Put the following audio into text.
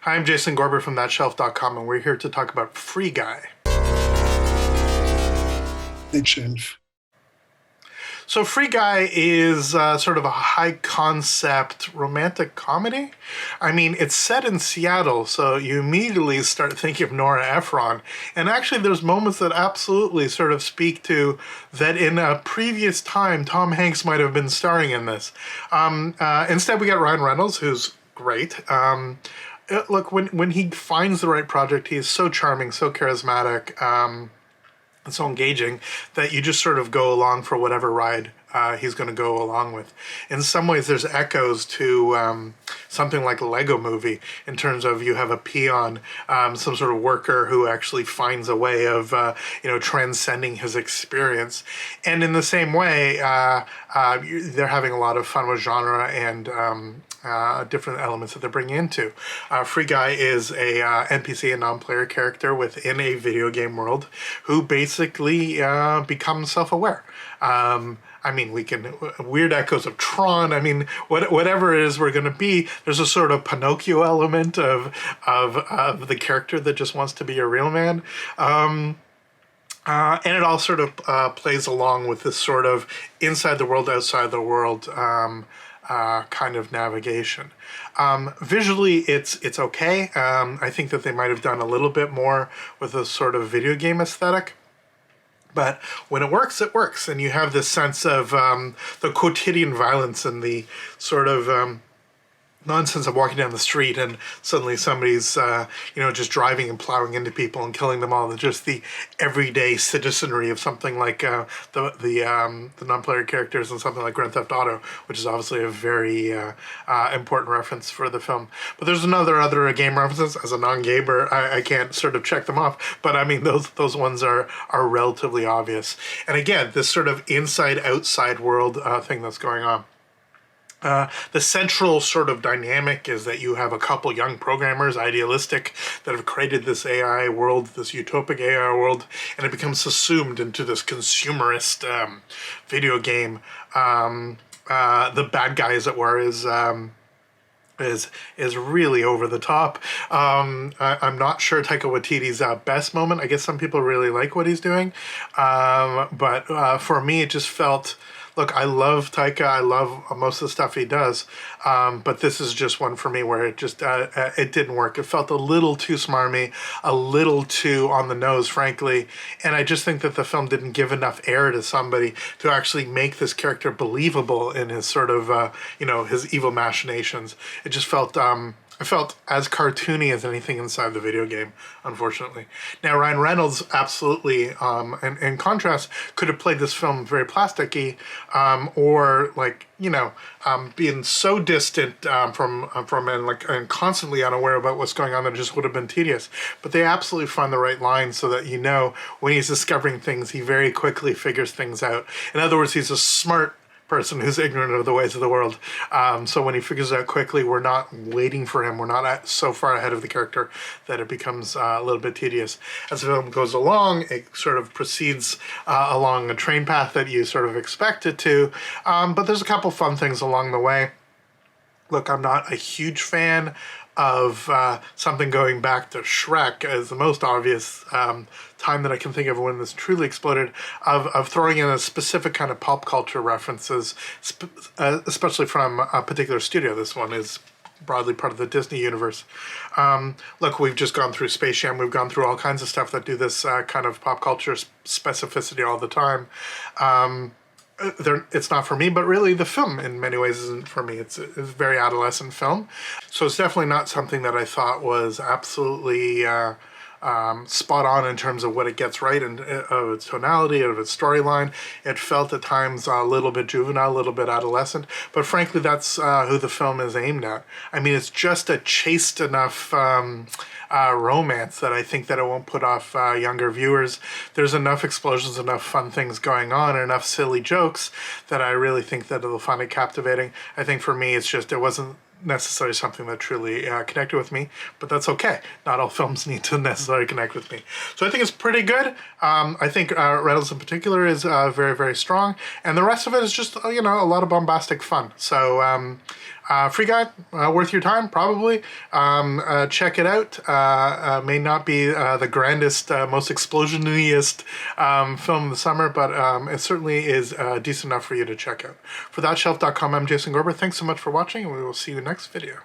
Hi, I'm Jason Gorber from thatshelf.com, and we're here to talk about Free Guy. Big shelf. So Free Guy is sort of a high-concept romantic comedy. I mean, it's set in Seattle, so you immediately start thinking of Nora Ephron. And actually, there's moments that absolutely sort of speak to that in a previous time, Tom Hanks might have been starring in this. Instead, we got Ryan Reynolds, who's great. Look, when he finds the right project, he is so charming, so charismatic, and so engaging that you just sort of go along for whatever ride he's going to go along with. In some ways, there's echoes to something like a Lego Movie in terms of you have a peon, some sort of worker who actually finds a way of, transcending his experience. And in the same way, they're having a lot of fun with genre and different elements that they're bringing into. Free Guy is a NPC, a non-player character within a video game world who basically becomes self-aware. I mean, we can, weird echoes of Tron. I mean, whatever it is we're going to be, there's a sort of Pinocchio element of the character that just wants to be a real man. And it all sort of plays along with this sort of inside the world, outside the world kind of navigation. Visually, it's okay. I think that they might have done a little bit more with a sort of video game aesthetic. But when it works, and you have this sense of the quotidian violence and the sort of nonsense of walking down the street and suddenly somebody's, just driving and plowing into people and killing them all. Just the everyday citizenry of something like the non-player characters and something like Grand Theft Auto, which is obviously a very important reference for the film. But there's other game references. As a non-gamer, I can't sort of check them off. But I mean, those ones are relatively obvious. And again, this sort of inside-outside world thing that's going on. The central sort of dynamic is that you have a couple young programmers, idealistic, that have created this AI world, this utopic AI world, and it becomes assumed into this consumerist video game. The bad guy, as it were, is really over the top. I'm not sure Taika Waititi's best moment. I guess some people really like what he's doing, but for me, it just felt. Look, I love Taika. I love most of the stuff he does, but this is just one for me where it just it didn't work. It felt a little too smarmy, a little too on the nose, frankly, and I just think that the film didn't give enough air to somebody to actually make this character believable in his sort of his evil machinations. It just felt. I felt as cartoony as anything inside the video game, unfortunately. Now, Ryan Reynolds absolutely, in contrast, could have played this film very plasticky, or being so distant from and constantly unaware about what's going on that it just would have been tedious. But they absolutely find the right line so that when he's discovering things, he very quickly figures things out. In other words, he's a smart person who's ignorant of the ways of the world. So when he figures it out quickly, we're not waiting for him. We're not so far ahead of the character that it becomes a little bit tedious. As the film goes along, it sort of proceeds along a train path that you sort of expect it to. But there's a couple fun things along the way. Look, I'm not a huge fan of something going back to Shrek as the most obvious time that I can think of when this truly exploded, of throwing in a specific kind of pop culture references, especially from a particular studio. This one is broadly part of the Disney universe. Look, we've just gone through Space Jam. We've gone through all kinds of stuff that do this kind of pop culture specificity all the time. It's not for me, but really the film in many ways isn't for me. It's a very adolescent film. So it's definitely not something that I thought was absolutely spot on in terms of what it gets right and of its tonality, of its storyline. It felt at times a little bit juvenile, a little bit adolescent, but frankly, that's who the film is aimed at. I mean, it's just a chaste enough romance that I think that it won't put off younger viewers. There's enough explosions, enough fun things going on, and enough silly jokes that I really think that it'll find it captivating. I think for me, it wasn't necessarily something that truly connected with me, but that's okay. Not all films need to necessarily connect with me. So I think it's pretty good. I think Reynolds in particular is very, very strong, and the rest of it is just, a lot of bombastic fun. So Free Guy, worth your time, probably. Check it out. May not be the grandest, most explosioniest film of the summer, but it certainly is decent enough for you to check out. For thatshelf.com, I'm Jason Gorber. Thanks so much for watching, and we will see you next video.